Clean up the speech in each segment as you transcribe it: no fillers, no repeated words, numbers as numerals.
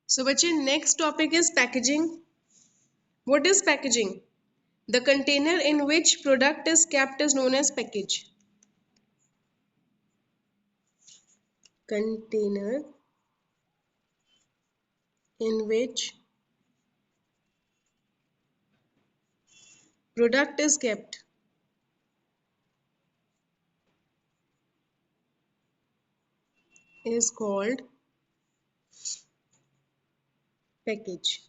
So बच्चे next topic is packaging. What is packaging? The container in which product is kept is known as package. Container in which product is kept is called package.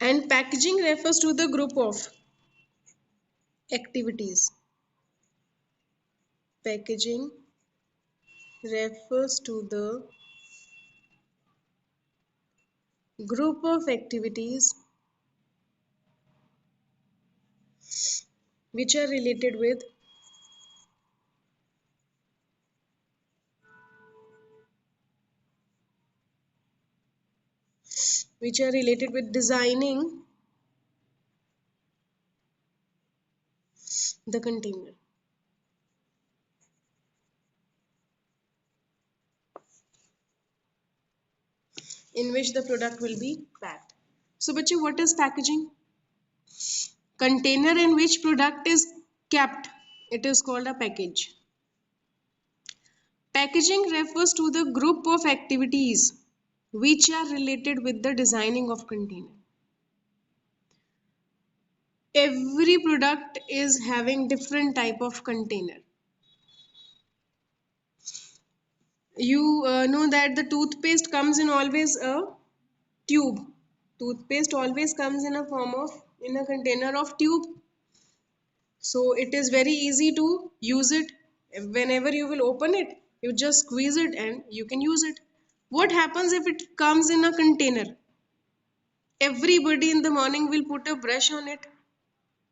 And packaging refers to the group of activities. Packaging refers to the group of activities which are related with designing the container in which the product will be packed. So, bache, what is packaging? Container in which product is kept, it is called a package. Packaging refers to the group of activities which are related with the designing of container. Every product is having different type of container. You know that the toothpaste comes in always a tube. Toothpaste always comes in a form of in a container of tube. So it is very easy to use it. Whenever you will open it, you just squeeze it and you can use it. What happens if it comes in a container? Everybody in the morning will put a brush on it.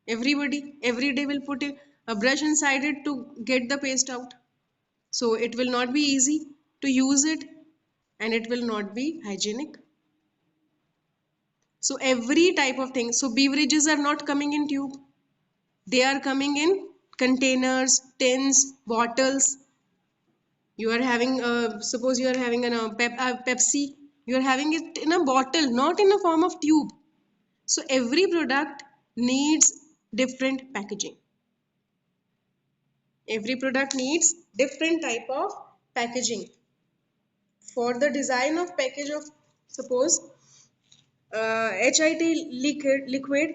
Everybody every day will put a brush inside it to get the paste out. So it will not be easy to use it and it will not be hygienic. So every type of thing. So beverages are not coming in tube. They are coming in containers, tins, bottles. You are having suppose you are having Pepsi. You are having it in a bottle, not in a form of tube. So every product needs different packaging. Every product needs different type of packaging. For the design of package of suppose HIT liquid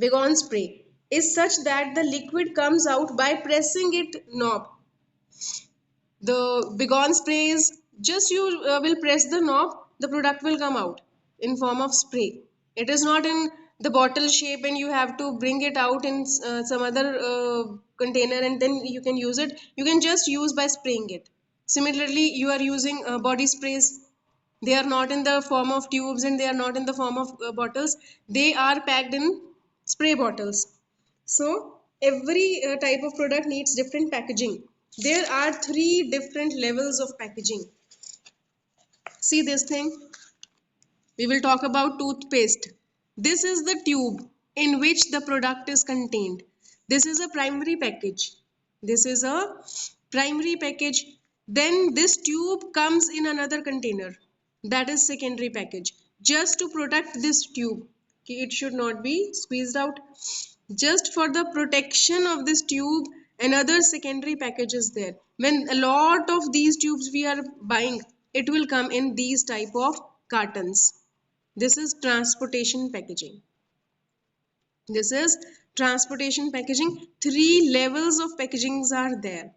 Begon spray is such that the liquid comes out by pressing it knob. The Begon spray is just you will press the knob, the product will come out in form of spray. It is not in the bottle shape and you have to bring it out in some other container and then you can use it. You can just use by spraying it. Similarly, you are using body sprays. They are not in the form of tubes and they are not in the form of bottles. They are packed in spray bottles. So every type of product needs different packaging. There are three different levels of packaging. See this thing. We will talk about toothpaste. This is the tube in which the product is contained. This is a primary package. This is a primary package. Then this tube comes in another container. That is secondary package. Just to protect this tube, it should not be squeezed out. Just for the protection of this tube, another secondary package is there. When a lot of these tubes we are buying, it will come in these type of cartons. This is transportation packaging. This is transportation packaging. Three levels of packagings are there.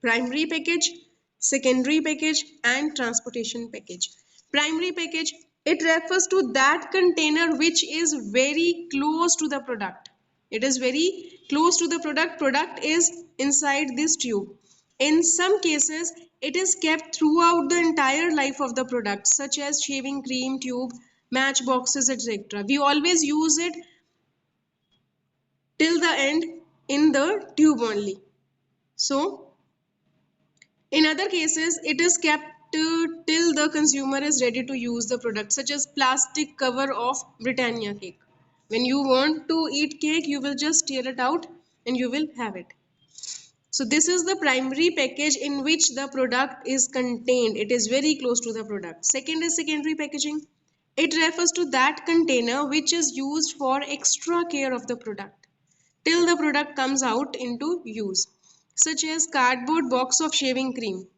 Primary package, secondary package and transportation package. Primary package, it refers to that container which is very close to the product. It is very close to the product. Product is inside this tube. In some cases, it is kept throughout the entire life of the product, such as shaving cream tube, match boxes, etc. We always use it till the end in the tube only. So in other cases, it is kept till the consumer is ready to use the product, such as plastic cover of Britannia cake. When you want to eat cake, you will just tear it out and you will have it. So this is the primary package in which the product is contained. It is very close to the product. Second is secondary packaging. It refers to that container which is used for extra care of the product till the product comes out into use, such as cardboard box of shaving cream.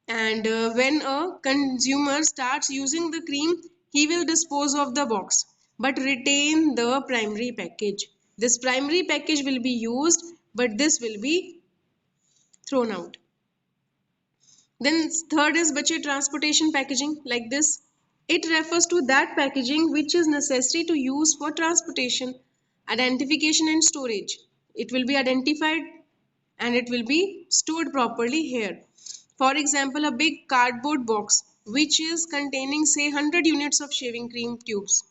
And when a consumer starts using the cream, he will dispose of the box but retain the primary package. This primary package will be used, but this will be thrown out. Then third is bache transportation packaging, like this. It refers to that packaging which is necessary to use for transportation, identification and storage. It will be identified and it will be stored properly here. For example, a big cardboard box which is containing say 100 units of shaving cream tubes.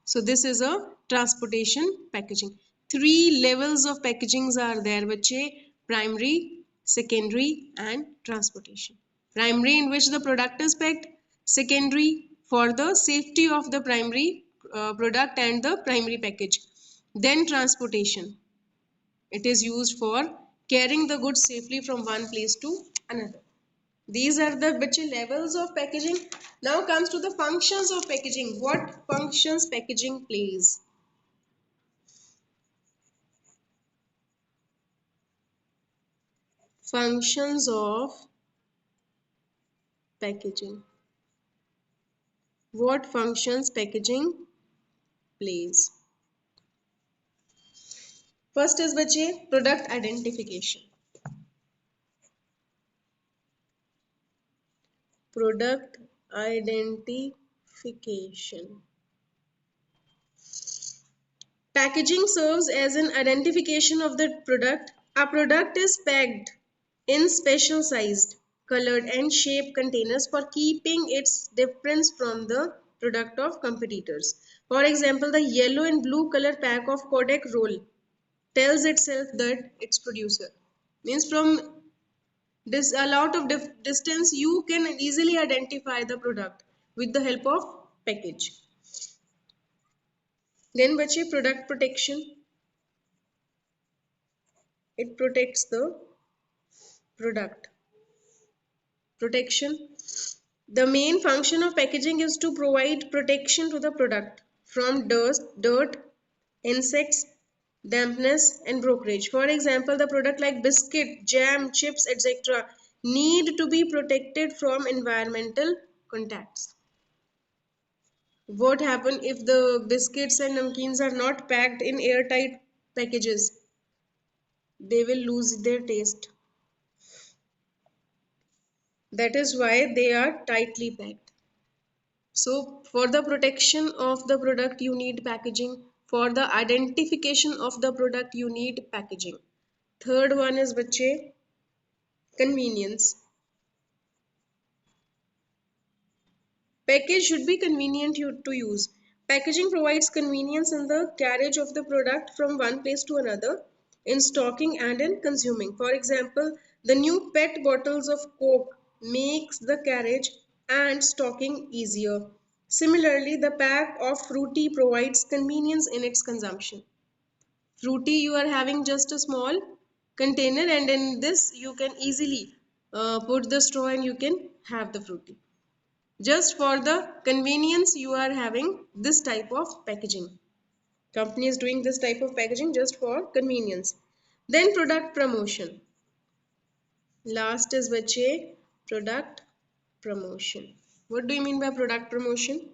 So this is a transportation packaging. Three levels of packagings are there, bache: primary, secondary and transportation. Primary, in which the product is packed; secondary, for the safety of the primary product and the primary package. Then transportation. It is used for carrying the goods safely from one place to another. These are the which levels of packaging. Now comes to the functions of packaging. What functions packaging plays? Functions of packaging. What functions packaging plays? First is bache product identification. Product identification. Packaging serves as an identification of the product. A product is packed in special sized, colored and shaped containers for keeping its difference from the product of competitors. For example, the yellow and blue color pack of Kodak roll tells itself that its producer. Means from this a lot of distance you can easily identify the product with the help of package. Then bache product protection. It protects the product. Protection. The main function of packaging is to provide protection to the product from dust, dirt, insects, dampness and brokerage. For example, the product like biscuit, jam, chips, etc. need to be protected from environmental contacts. What happens if the biscuits and namkeens are not packed in airtight packages? They will lose their taste. That is why they are tightly packed. So for the protection of the product you need packaging. For the identification of the product you need packaging. Third one is bache convenience. Package should be convenient to use. Packaging provides convenience in the carriage of the product from one place to another, in stocking and in consuming. For example, the new PET bottles of Coke makes the carriage and stocking easier. Similarly, the pack of Fruity provides convenience in its consumption. Fruity, you are having just a small container and in this you can easily put the straw and you can have the Fruity. Just for the convenience you are having this type of packaging. Company is doing this type of packaging just for convenience. Then product promotion. Last is bache product promotion. What do you mean by product promotion?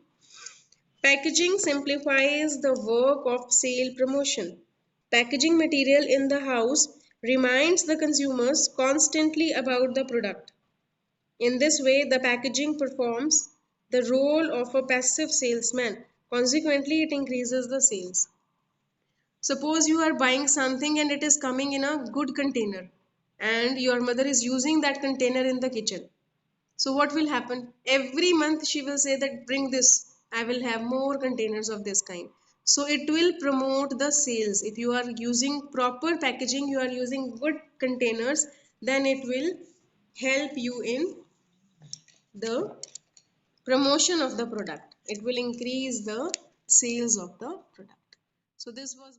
Packaging simplifies the work of sale promotion. Packaging material in the house reminds the consumers constantly about the product. In this way, the packaging performs the role of a passive salesman. Consequently, it increases the sales. Suppose you are buying something and it is coming in a good container and your mother is using that container in the kitchen. So what will happen? Every month she will say that bring this. I will have more containers of this kind. So it will promote the sales. If you are using proper packaging, you are using good containers, then it will help you in the promotion of the product. it will increase the sales of the product. So this was